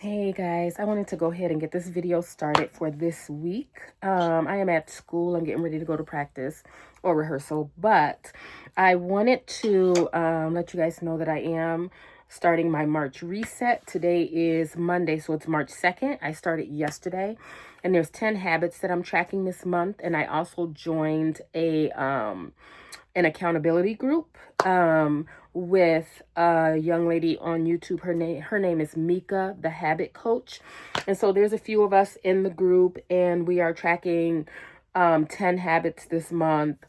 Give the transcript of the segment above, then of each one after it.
Hey guys, I wanted to go ahead and get this video started for this week. I am at school. I'm getting ready to go to practice or rehearsal, but I wanted to let you guys know that I am starting my March reset. Today is Monday, so it's March 2nd. I started yesterday, and there's 10 habits that I'm tracking this month, and I also joined an accountability group with a young lady on YouTube. Her name is Mika, the Habit Coach. And so there's a few of us in the group, and we are tracking 10 habits this month.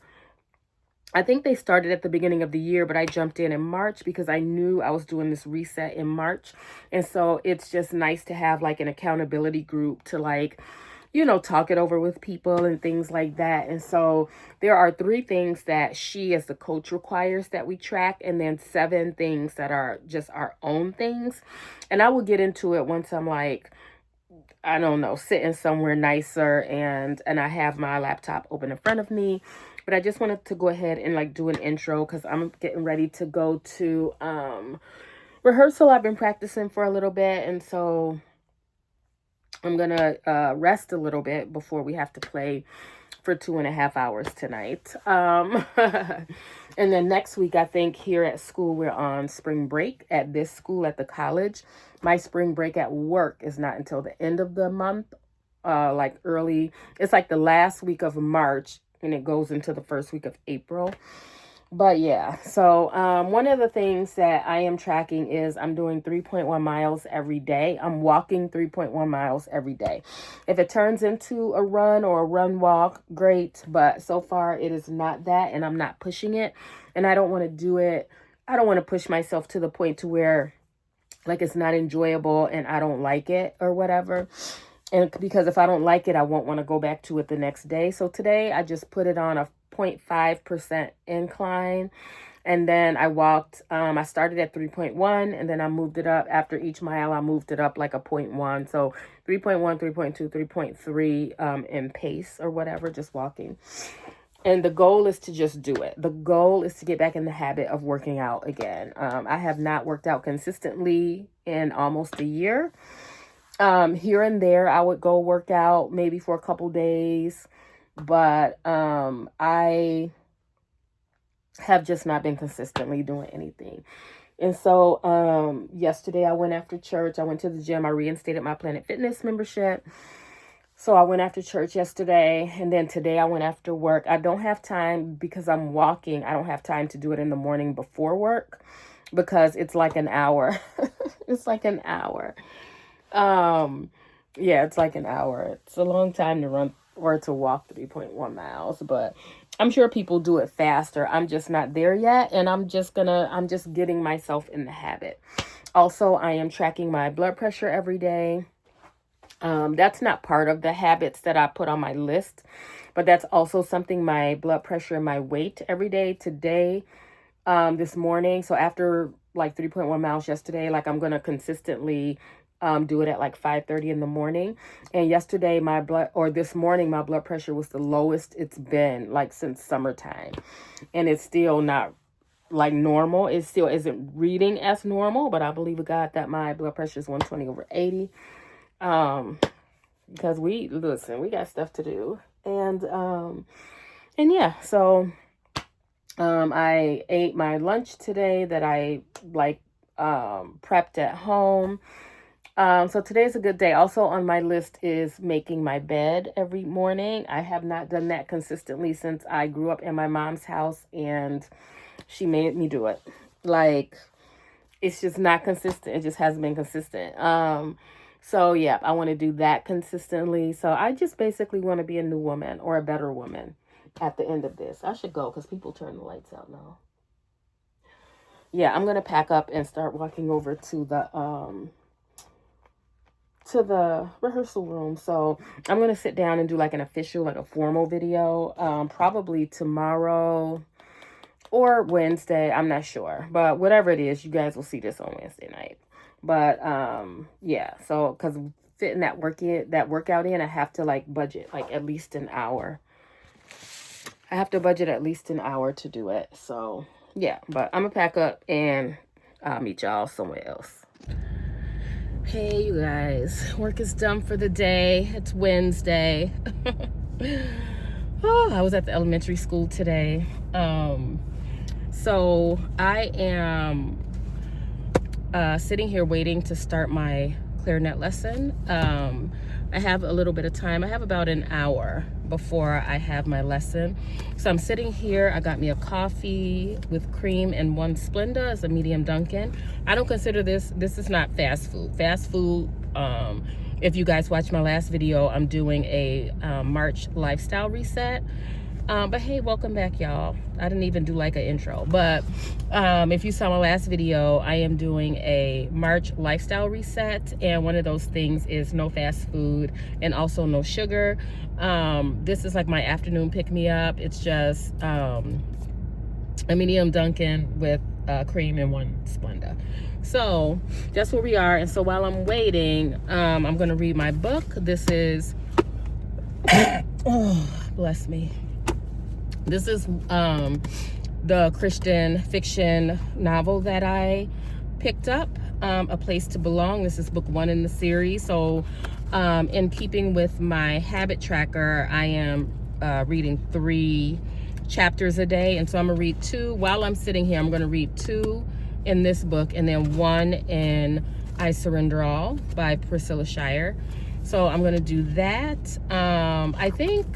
I think they started at the beginning of the year, but I jumped in March because I knew I was doing this reset in March. And so it's just nice to have like an accountability group to talk it over with people and things like that. And so there are 3 things that she as the coach requires that we track, and then 7 things that are just our own things. And I will get into it once I'm like, I don't know, sitting somewhere nicer and I have my laptop open in front of me. But I just wanted to go ahead and like do an intro because I'm getting ready to go to rehearsal. I've been practicing for a little bit, and so I'm gonna rest a little bit before we have to play for 2.5 hours tonight. And then next week, I think here at school, we're on spring break at this school at the college. My spring break at work is not until the end of the month, like early. It's like the last week of March, and it goes into the first week of April. But yeah, so one of the things that I am tracking is I'm doing 3.1 miles every day. I'm walking 3.1 miles every day. If it turns into a run or a run walk, great. But so far it is not that, and I'm not pushing it. And I don't want to do it. I don't want to push myself to the point to where like it's not enjoyable and I don't like it or whatever. And because if I don't like it, I won't want to go back to it the next day. So today I just put it on a 0.5% incline. And then I walked, I started at 3.1 and then I moved it up. After each mile, I moved it up like a 0.1. So 3.1, 3.2, 3.3 in pace or whatever, just walking. And the goal is to just do it. The goal is to get back in the habit of working out again. I have not worked out consistently in almost a year. Here and there, I would go work out maybe for a couple days, but I have just not been consistently doing anything. And so yesterday I went after church. I went to the gym. I reinstated my Planet Fitness membership. So I went after church yesterday, and then today I went after work. I don't have time because I'm walking. I don't have time to do it in the morning before work because it's like an hour. It's like an hour. Yeah, it's like an hour. It's a long time to run or to walk 3.1 miles, but I'm sure people do it faster. I'm just not there yet, and I'm just getting myself in the habit. Also, I am tracking my blood pressure every day. That's not part of the habits that I put on my list, but that's also something, my blood pressure and my weight every day. Today, this morning, so after like 3.1 miles yesterday, like I'm gonna consistently do it at like 5:30 in the morning. And yesterday this morning my blood pressure was the lowest it's been like since summertime, and it's still not like normal. It still isn't reading as normal, but I believe in God that my blood pressure is 120/80. Because we got stuff to do, and yeah, so I ate my lunch today that I prepped at home. So today's a good day. Also on my list is making my bed every morning. I have not done that consistently since I grew up in my mom's house, and she made me do it. Like, it's just not consistent. It just hasn't been consistent. So yeah, I want to do that consistently. So I just basically want to be a new woman or a better woman at the end of this. I should go because people turn the lights out now. Yeah, I'm gonna pack up and start walking over to the rehearsal room. So I'm gonna sit down and do like an official, like a formal video, probably tomorrow or Wednesday. I'm not sure, but whatever it is, you guys will see this on Wednesday night. But yeah, so because fitting that workout in, I have to like budget like at least an hour. I have to budget at least an hour to do it. So yeah, but I'm gonna pack up and I'll meet y'all somewhere else. Hey you guys, work is done for the day. It's Wednesday. Oh, I was at the elementary school today. So I am sitting here waiting to start my clarinet lesson. I have a little bit of time. I have about an hour before I have my lesson. So I'm sitting here. I got me a coffee with cream and one Splenda. It's a medium Dunkin'. I don't consider this is not fast food. Fast food, if you guys watched my last video, I'm doing a March lifestyle reset. But hey, welcome back, y'all. I didn't even do like an intro, but if you saw my last video, I am doing a March lifestyle reset, and one of those things is no fast food and also no sugar. This is like my afternoon pick-me-up. It's just a medium Dunkin' with cream and one Splenda. So that's where we are. And so while I'm waiting, I'm gonna read my book. This is oh, bless me. This is the Christian fiction novel that I picked up, A Place to Belong. This is book 1 in the series. So in keeping with my habit tracker, I am reading 3 chapters a day. And so I'm gonna read 2. While I'm sitting here, I'm gonna read 2 in this book and then 1 in I Surrender All by Priscilla Shirer. So I'm gonna do that. I think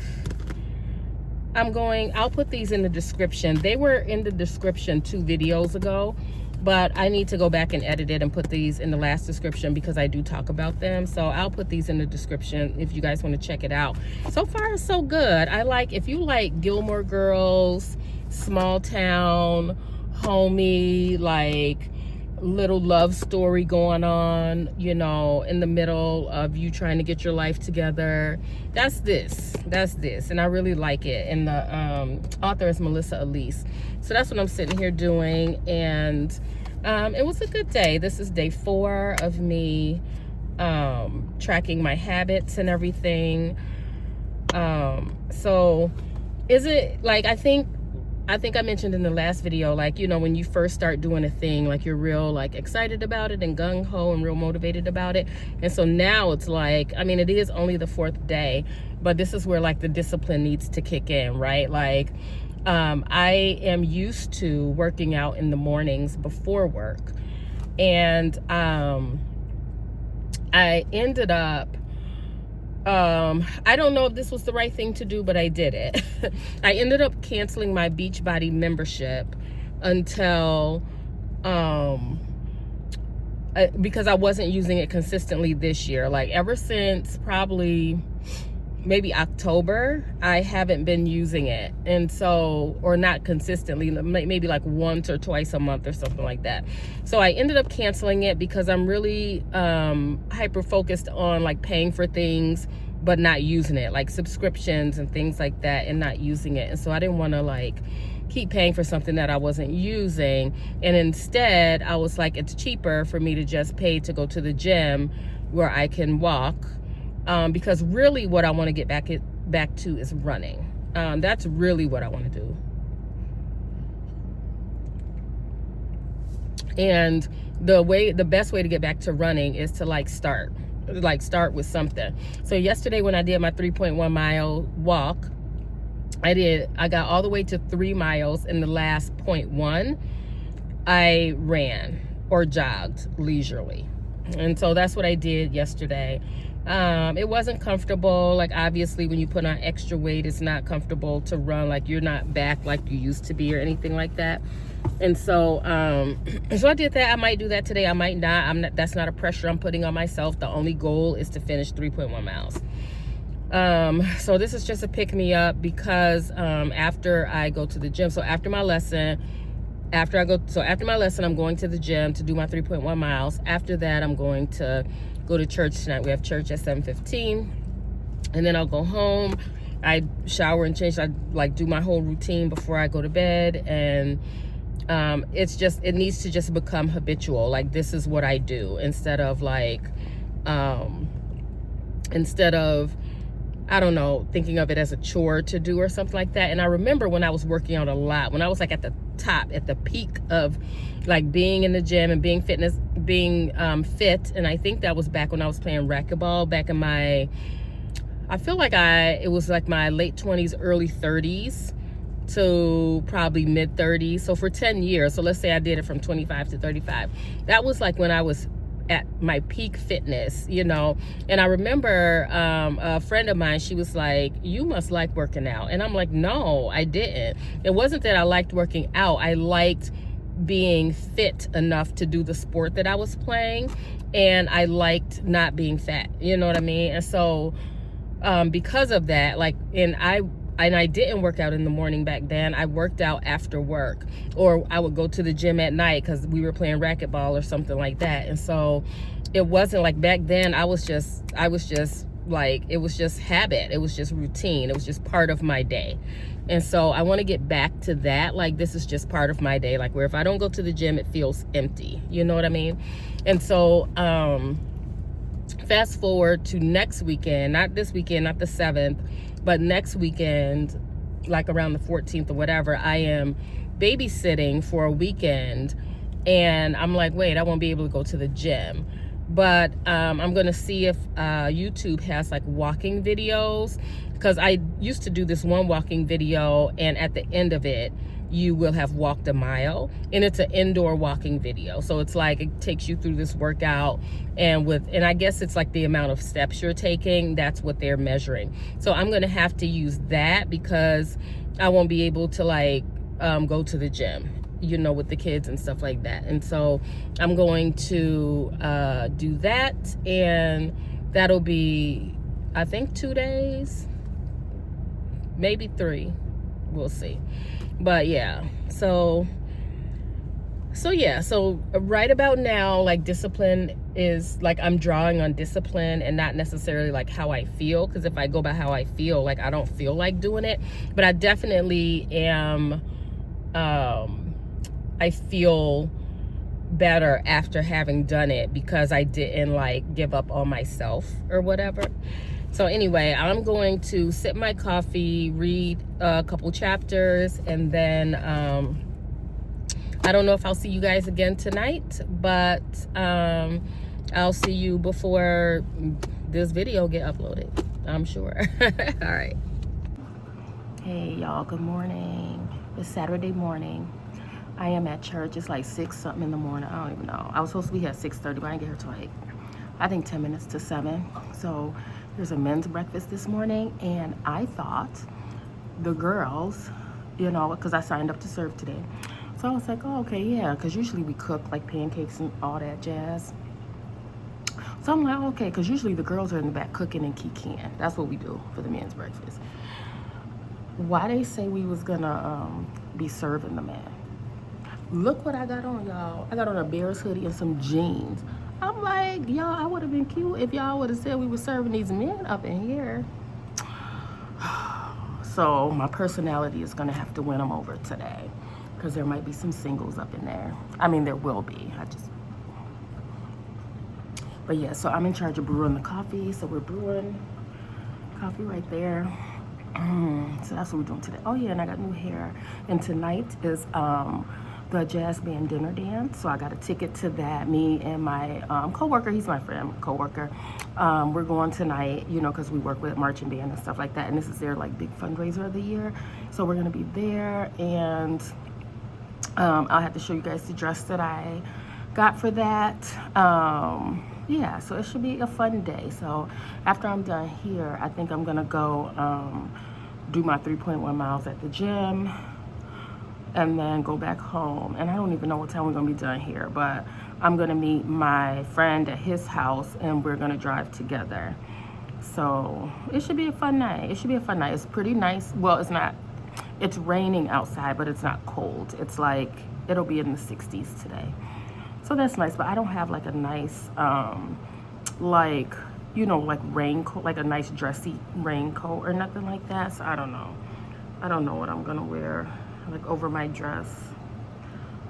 I'll put these in the description. They were in the description 2 videos ago, but I need to go back and edit it and put these in the last description because I do talk about them. So I'll put these in the description if you guys want to check it out. So far, it's so good. If you like Gilmore Girls, small town, homey, like little love story going on, you know, in the middle of you trying to get your life together, that's this. And I really like it. And the author is Melissa Elise. So that's what I'm sitting here doing. And it was a good day. This is day 4 of me tracking my habits and everything. So is it like, I think I mentioned in the last video, like, you know, when you first start doing a thing, like you're real like excited about it and gung-ho and real motivated about it. And so now it's like, I mean, it is only the 4th day, but this is where like the discipline needs to kick in, right? Like I am used to working out in the mornings before work. And I ended up, I don't know if this was the right thing to do, but I did it. I ended up canceling my Beachbody membership until, because I wasn't using it consistently this year. Like ever since probably maybe October, I haven't been using it. And so, or not consistently, maybe like once or twice a month or something like that. So I ended up canceling it because I'm really hyper focused on like paying for things but not using it, like subscriptions and things like that, and not using it. And so I didn't want to like keep paying for something that I wasn't using. And instead I was like, it's cheaper for me to just pay to go to the gym where I can walk. Because really what I want to get back to is running. That's really what I want to do. And the best way to get back to running is to start with something. So yesterday when I did my 3.1 mile walk, I got all the way to 3 miles. In the last 0.1, I ran or jogged leisurely. And so that's what I did yesterday. It wasn't comfortable. Like obviously when you put on extra weight, it's not comfortable to run. Like you're not back like you used to be or anything like that. And so so I did that. I might do that today, I might not. That's not a pressure I'm putting on myself. The only goal is to finish 3.1 miles. So this is just a pick me up because after I go to the gym, so after my lesson, I'm going to the gym to do my 3.1 miles. After that, I'm going to go to church tonight. We have church at 7:15, and then I'll go home. I shower and change. I do my whole routine before I go to bed, and it needs to just become habitual. Like this is what I do instead of I don't know, thinking of it as a chore to do or something like that. And I remember when I was working out a lot, when I was like at the top, at the peak of like being in the gym and being fit. And I think that was back when I was playing racquetball back in I feel like it was like my late 20s, early 30s to probably mid 30s. So for 10 years, so let's say I did it from 25 to 35. That was like when I was at my peak fitness, you know. And I remember a friend of mine, she was like, you must like working out. And I'm like, no, I didn't. It wasn't that I liked working out. I liked being fit enough to do the sport that I was playing, and I liked not being fat, you know what I mean? And so because of that, like, and I didn't work out in the morning back then. I worked out after work, or I would go to the gym at night because we were playing racquetball or something like that. And so it wasn't like back then I was just like, it was just habit. It was just routine. It was just part of my day. And so I want to get back to that. Like, this is just part of my day, like where if I don't go to the gym, it feels empty. You know what I mean? And so fast forward to next weekend, not this weekend, not the 7th, but next weekend, like around the 14th or whatever, I am babysitting for a weekend. And I'm like, wait, I won't be able to go to the gym. But I'm going to see if YouTube has like walking videos, because I used to do this one walking video, and at the end of it, you will have walked a mile, and it's an indoor walking video. So it's like, it takes you through this workout, and I guess it's like the amount of steps you're taking, that's what they're measuring. So I'm going to have to use that because I won't be able to like go to the gym, you know, with the kids and stuff like that. And so I'm going to do that, and that'll be, I think, 2 days, maybe 3, we'll see. But yeah, so right about now, like, discipline is like, I'm drawing on discipline and not necessarily like how I feel, because if I go by how I feel, like, I don't feel like doing it. But I definitely am, I feel better after having done it, because I didn't like give up on myself or whatever. So anyway, I'm going to sip my coffee, read a couple chapters, and then I don't know if I'll see you guys again tonight, but I'll see you before this video get uploaded, I'm sure. All right. Hey y'all, good morning. It's Saturday morning. I am at church. It's like 6 something in the morning. I don't even know. I was supposed to be here at 6:30, but I didn't get here till like, I think 10 minutes to 7. So there's a men's breakfast this morning, and I thought the girls, you know, because I signed up to serve today. So I was like, oh, okay, yeah, because usually we cook like pancakes and all that jazz. So I'm like, okay, because usually the girls are in the back cooking and kikiing. That's what we do for the men's breakfast. Why they say we was gonna be serving the man? Look what I got on, y'all. I got on a Bears hoodie and some jeans. I'm like, y'all, I would have been cute if y'all would have said we were serving these men up in here. So my personality is gonna have to win them over today, because there might be some singles up in there. I mean, there will be. But yeah, so I'm in charge of brewing the coffee. So we're brewing coffee right there. So that's what we're doing today. Oh yeah, and I got new hair. And tonight is the jazz band dinner dance. So I got a ticket to that. Me and my co-worker, he's my friend, co-worker. We're going tonight, you know, because we work with marching band and stuff like that. And this is their like big fundraiser of the year. So we're gonna be there, and I'll have to show you guys the dress that I got for that. Yeah, so it should be a fun day. So after I'm done here, I think I'm gonna go do my 3.1 miles at the gym, and then go back home. And I don't even know what time we're gonna be done here, but I'm gonna meet my friend at his house, and we're gonna drive together. So it should be a fun night. It should be a fun night. It's pretty nice. Well, it's not, it's raining outside, but it's not cold. It's like, it'll be in the 60s today. So that's nice, but I don't have like a nice, like, you know, like raincoat, like a nice dressy raincoat or nothing like that. So I don't know. I don't know what I'm gonna wear, like over my dress.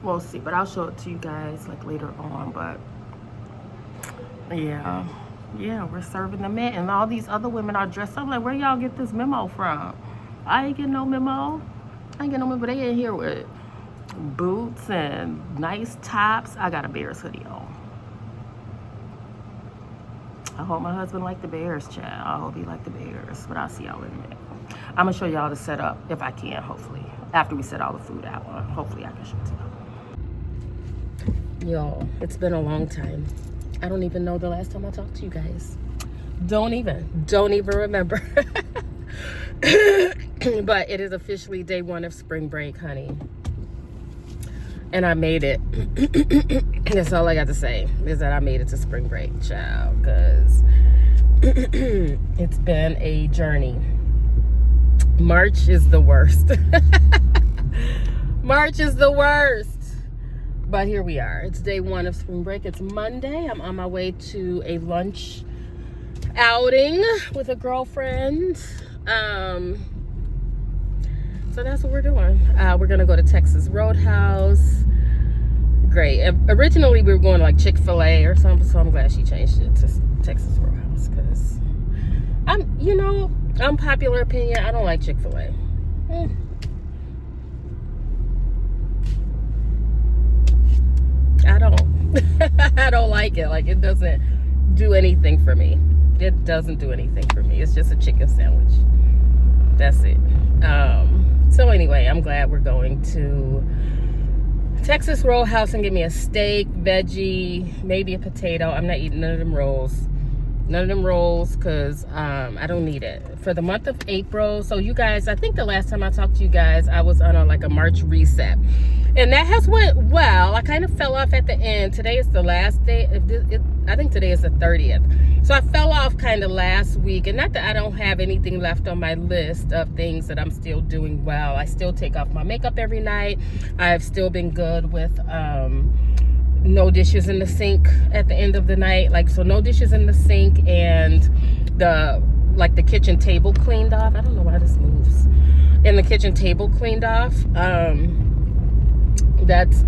We'll see, but I'll show it to you guys like later on. But yeah, we're serving the men, and all these other women are dressed up. Like, where y'all get this memo from? I ain't getting no memo. I ain't getting no memo. They in here with boots and nice tops. I got a Bears hoodie on. I hope my husband liked the Bears, child. I hope he liked the Bears, but I'll see y'all in a minute. I'm gonna show y'all the setup if I can, hopefully. After we set all the food out, hopefully I can show it to y'all. Y'all, it's been a long time. I don't even know the last time I talked to you guys. Don't even remember. But it is officially day 1 of spring break, honey. And I made it. That's all I got to say, is that I made it to spring break, child, because it's been a journey. March is the worst. March is the worst. But here we are. It's day 1 of spring break. It's Monday. I'm on my way to a lunch outing with a girlfriend. So that's what we're doing. We're gonna go to Texas Roadhouse. Great. Originally we were going to like Chick-fil-A or something, so I'm glad she changed it to Texas Roadhouse, because unpopular opinion, I don't like Chick-fil-A. I don't. I don't like it. Like, it doesn't do anything for me. It doesn't do anything for me. It's just a chicken sandwich. That's it. So anyway, I'm glad we're going to Texas Roadhouse and get me a steak, veggie, maybe a potato. I'm not eating none of them rolls. None of them rolls, because I don't need it. For the month of April, so you guys, I think the last time I talked to you guys, I was on a March reset. And that has went well. I kind of fell off at the end. Today is the last day. I think today is the 30th. So I fell off kind of last week. And not that I don't have anything left on my list of things that I'm still doing well. I still take off my makeup every night. I've still been good with no dishes in the sink at the end of the night. So no dishes in the sink, and the kitchen table cleaned off. I don't know why this moves. And the kitchen table cleaned off. That's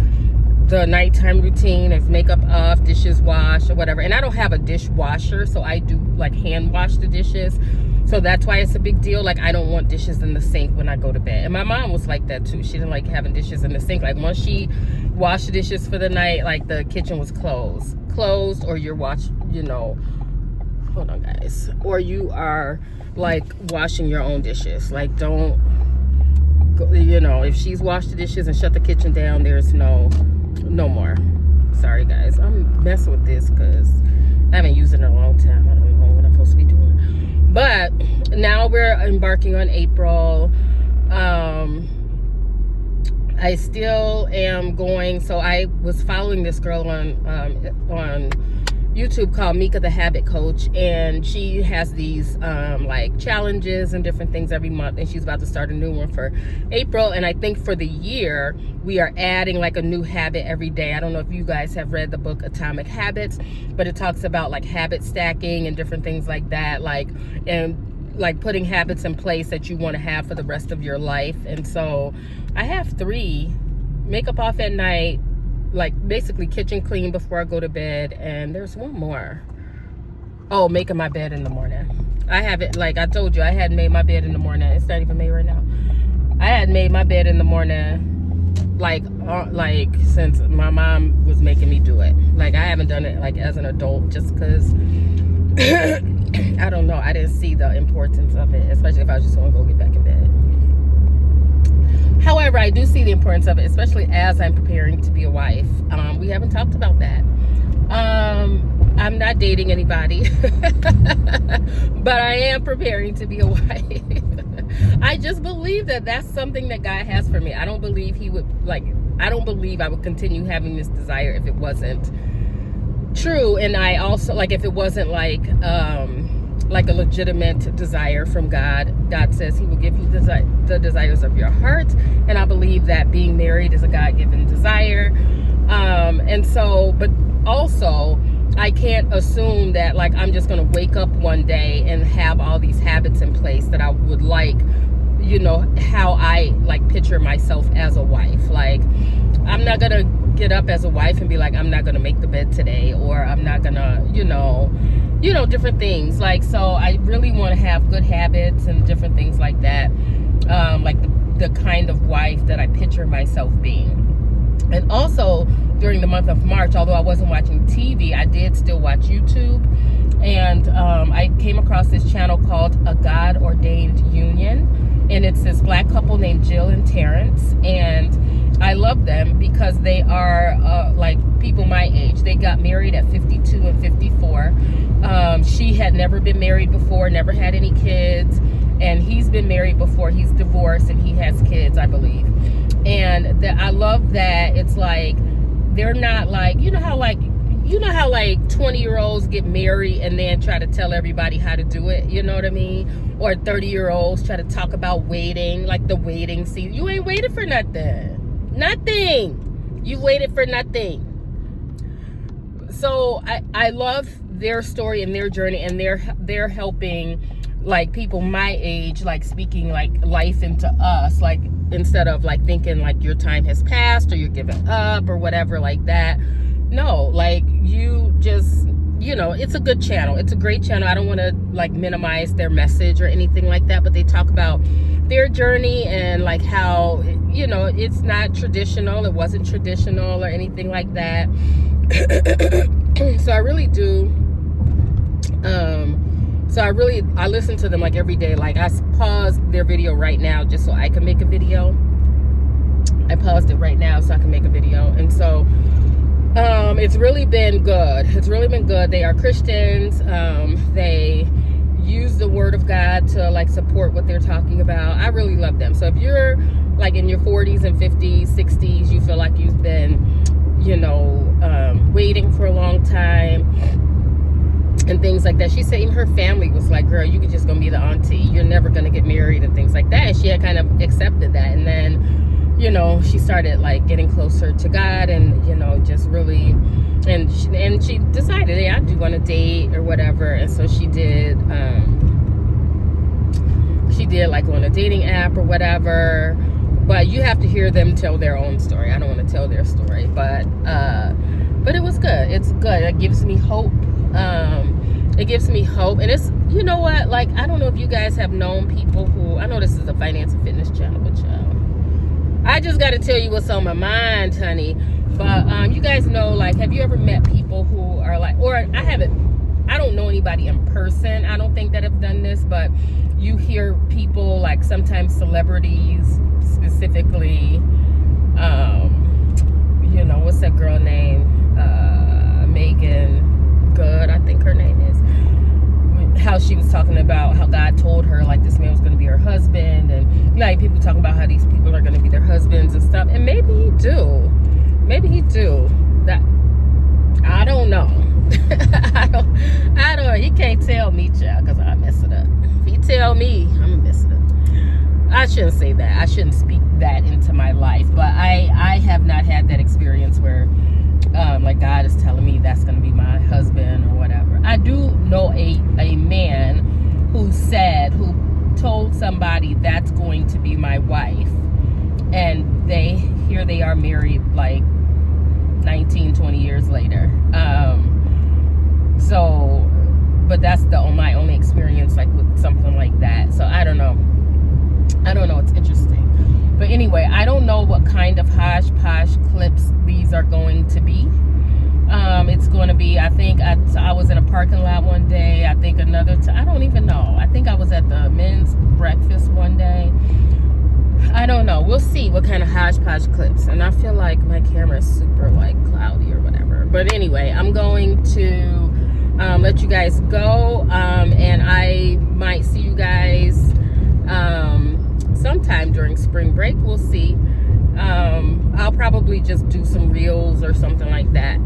the nighttime routine, is makeup off, dishes washed, or whatever. And I don't have a dishwasher, so I do hand wash the dishes. So that's why it's a big deal. I don't want dishes in the sink when I go to bed. And my mom was like that too. She didn't like having dishes in the sink. Once she washed the dishes for the night, the kitchen was closed, or you're hold on guys, or you are washing your own dishes. Don't go, if she's washed the dishes and shut the kitchen down, there's no more. Sorry guys, I'm messing with this because I haven't used it in a long time. I don't know what I'm supposed to be doing. But now we're embarking on April. I still am going. So I was following this girl on YouTube called Mika the Habit Coach, and she has these challenges and different things every month, and she's about to start a new one for April. And I think for the year we are adding a new habit every day. I don't know if you guys have read the book Atomic Habits, but it talks about habit stacking and different things like that, and putting habits in place that you want to have for the rest of your life. And so I have 3: makeup off at night, basically kitchen clean before I go to bed, and there's one more. Oh, making my bed in the morning. I haven't, I told you, I hadn't made my bed in the morning. It's not even made right now. I hadn't made my bed in the morning since my mom was making me do it. I haven't done it as an adult, just because I don't know, I didn't see the importance of it, especially if I was just going to go get back in bed. However, I do see the importance of it, especially as I'm preparing to be a wife. We haven't talked about that. I'm not dating anybody, but I am preparing to be a wife. I just believe that that's something that God has for me. I don't believe he would, I don't believe I would continue having this desire if it wasn't true. And I also, if it wasn't a legitimate desire from God. God says he will give you the desires of your heart, and I believe that being married is a God-given desire. And so, but also I can't assume that I'm just going to wake up one day and have all these habits in place that I would how I picture myself as a wife. I'm not going to get up as a wife and be I'm not going to make the bed today, or I'm not going to, different things. So I really want to have good habits and different things like that. The kind of wife that I picture myself being. And also during the month of March, although I wasn't watching TV, I did still watch YouTube. And I came across this channel called A God Ordained Union. And it's this black couple named Jill and Terrence. And I love them because they are like people my age. They got married at 52 and 54. She had never been married before, never had any kids. And he's been married before. He's divorced and he has kids, I believe. And I love that it's like, they're not like, you know how like 20-year-olds get married and then try to tell everybody how to do it, you know what I mean? Or 30-year-olds try to talk about waiting, like the waiting scene. You ain't waited for nothing. Nothing. You waited for nothing. So I love their story and their journey, and they're helping like people my age, like speaking like life into us, like instead of like thinking like your time has passed or you're giving up or whatever like that. No, like you just, you know, it's a good channel. It's a great channel. I don't want to like minimize their message or anything like that, but they talk about their journey and like how, you know, it's not traditional. It wasn't traditional or anything like that. So I really do. I listen to them like every day. Like I paused their video right now just so I can make a video. I paused it right now so I can make a video. And so it's really been good. It's really been good. They are Christians. They use the word of God to like support what they're talking about. I really love them. So if you're like in your 40s and 50s, 60s, you feel like you've been, you know, waiting for a long time and things like that. She said even her family was like, girl, you could just gonna be the auntie. You're never gonna get married and things like that. And she had kind of accepted that. And then, you know, she started like getting closer to God and, you know, just really, and she decided, hey, I do want to date or whatever. And so she did like on a dating app or whatever. But you have to hear them tell their own story. I don't want to tell their story, but it was good. It's good. It gives me hope. It gives me hope. And it's, you know what, like, I don't know if you guys have known people who, I know this is a finance and fitness channel, but I just got to tell you what's on my mind, honey. But you guys know, like, have you ever met people who are like, or I don't know anybody in person, I don't think that have done this, but you hear people, like sometimes celebrities specifically, you know, what's that girl name? Megan Good, I think her name is. How she was talking about how God told her like this man was going to be her husband, and like people talking about how these people are going to be their husbands and stuff. And maybe he do. That I don't know. I don't. He can't tell me, child, because I mess it up. If he tell me, I'm gonna mess it up. I shouldn't say that. I shouldn't speak that into my life. But I have not had that experience where like God is telling me that's going to be my husband or whatever. I do know a man who told somebody that's going to be my wife, and here they are married like 19, 20 years later. So, but that's my only experience like with something like that. So I don't know. It's interesting. But anyway, I don't know what kind of hodgepodge clips these are going to be. It's going to be, I think I was in a parking lot one day. I think I don't even know. I think I was at the men's breakfast one day. I don't know. We'll see what kind of hodgepodge clips. And I feel like my camera is super like cloudy or whatever. But anyway, I'm going to let you guys go. And I might see you guys sometime during spring break. We'll see. I'll probably just do some reels or something like that